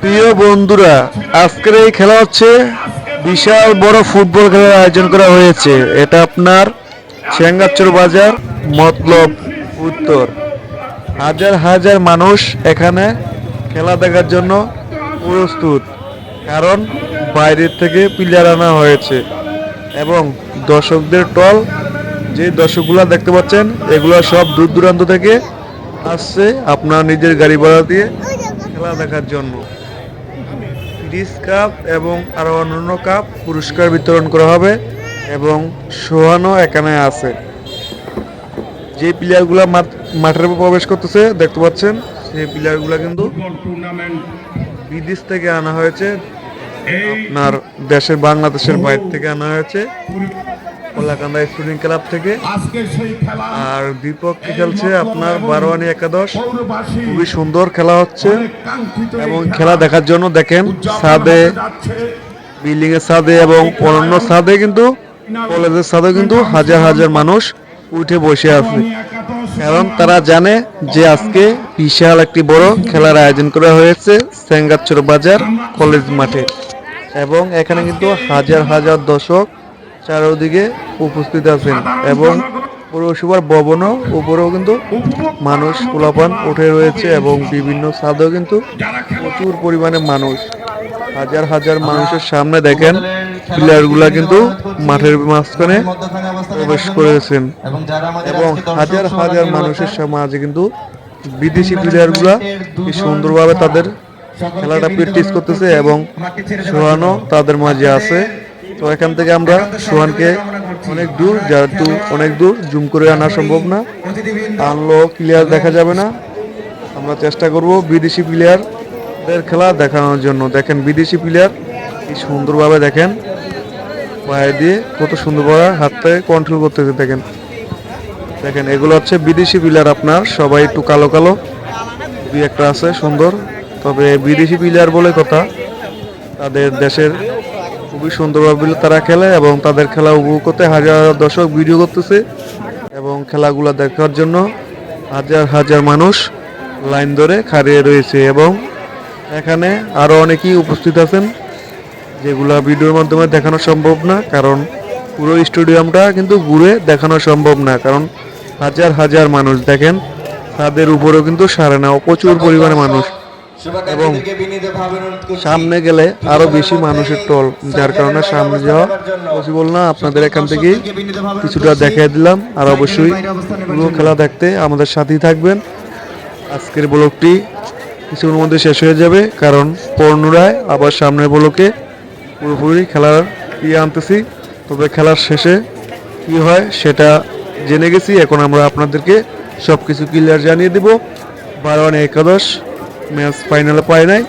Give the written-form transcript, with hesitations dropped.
প্রিয় বন্ধুরা, আজকের এই খেলা হচ্ছে বিশাল বড় ফুটবল খেলার আয়োজন করা হয়েছে। এটা আপনার সেঙ্গাচর বাজার মতলব উত্তর। হাজার হাজার মানুষ এখানে খেলা দেখার জন্য প্রস্তুত, কারণ বাইরের থেকে প্লেয়ার আনা হয়েছে এবং দর্শকদের টল। যে দর্শকগুলা দেখতে পাচ্ছেন এগুলো সব দূর দূরান্ত থেকে আসছে আপনার নিজের গাড়ি ভাড়া দিয়ে খেলা দেখার জন্য। ডিস কাপ এবং আরো অন্যান্য কাপ পুরস্কার বিতরণ করা হবে এবং সোহানো এখানে আছে। যে প্লেয়ারগুলা মাঠের প্রবেশ করতেছে দেখতে পাচ্ছেন, সেই প্লেয়ারগুলা কিন্তু বিদেশ থেকে আনা হয়েছে, আপনার দেশের বাংলাদেশের বাইরে থেকে আনা হয়েছে, কলাকান্দা স্টুডেন্ট ক্লাব থেকে। আর বিপক্ষে খেলছে আপনার বারোয়ানি একাদশ। খুবই সুন্দর খেলা হচ্ছে এবং খেলা দেখার জন্য দেখেন ছাদে, বিল্ডিং এর ছাদে এবং অন্যান্য ছাদে কিন্তু কলেজের ছাদে কিন্তু হাজার হাজার মানুষ উঠে বসে আছে, কারণ তারা জানে যে আজকে বিশাল একটি বড় খেলার আয়োজন করা হয়েছে সেঙ্গাচর বাজার কলেজ মাঠে। এবং এখানে কিন্তু হাজার হাজার দর্শক চারদিকে উপস্থিত আছেন এবং পৌরসভার ভবনও উপরেও কিন্তু মানুষ পোলাপান উঠে রয়েছে এবং বিভিন্ন ছাদেও কিন্তু প্রচুর পরিমাণে মানুষ। হাজার হাজার মানুষের সামনে দেখেন প্লেয়ারগুলা কিন্তু মাঠের মাঝখানে প্রবেশ করেছেন এবং হাজার হাজার মানুষের মাঝে কিন্তু বিদেশি প্লেয়ারগুলা কি সুন্দরভাবে তাদের খেলাটা প্র্যাকটিস করতেছে এবং সোহানও তাদের মাঝে আছে। তো এখান থেকে আমরা সোহানকে অনেক দূর, যেহেতু অনেক দূর জুম করে আনা সম্ভব না, আনলো ক্লিয়ার দেখা যাবে না, আমরা চেষ্টা করব বিদেশি প্লেয়ারদের খেলা দেখানোর জন্য। দেখেন বিদেশি প্লেয়ার কি সুন্দরভাবে দেখেন পায়ে দিয়ে কত সুন্দরভাবে হাতে কন্ট্রোল করতেছে। দেখেন দেখেন এগুলো হচ্ছে বিদেশি প্লেয়ার, আপনার সবাই একটু কালো কালো, দুই একটা আছে সুন্দর, তবে বিদেশি প্লেয়ার বলে কথা। তাদের দেশের খুবই সুন্দরভাবে তারা খেলে এবং তাদের খেলা উপভোগ করতে হাজার হাজার দর্শক ভিডিও করতেছে এবং খেলাগুলো দেখার জন্য হাজার হাজার মানুষ লাইন ধরে খাড়িয়ে রয়েছে এবং এখানে আরো অনেকেই উপস্থিত আছেন, যেগুলা ভিডিওর মাধ্যমে দেখানো সম্ভব না, কারণ পুরো স্টেডিয়ামটা কিন্তু ঘুরে দেখানো সম্ভব না, কারণ হাজার হাজার মানুষ। দেখেন তাদের উপরেও কিন্তু সারে না, প্রচুর পরিমাণে মানুষ এবং সামনে গেলে আরো বেশি মানুষের টল, যার কারণে সামনে যাওয়া পসিবল না। আপনাদের এখান থেকে কিছুটা দেখাই দিলাম, আর অবশ্যই পুরো খেলা দেখতে আমাদের সাথেই থাকবেন। আজকের ব্লগটি কিছুর মধ্যে শেষ হয়ে যাবে, কারণ পুনরায় আবার সামনের ব্লকে পুরোপুরি খেলার আনতেছি। তবে খেলার শেষে কি হয় সেটা জেনে গেছি, এখন আমরা আপনাদেরকে সবকিছু ক্লিয়ার জানিয়ে দেব। বারোয়ানি একাদশ ম্যাচ ফাইনালে পায় নাই,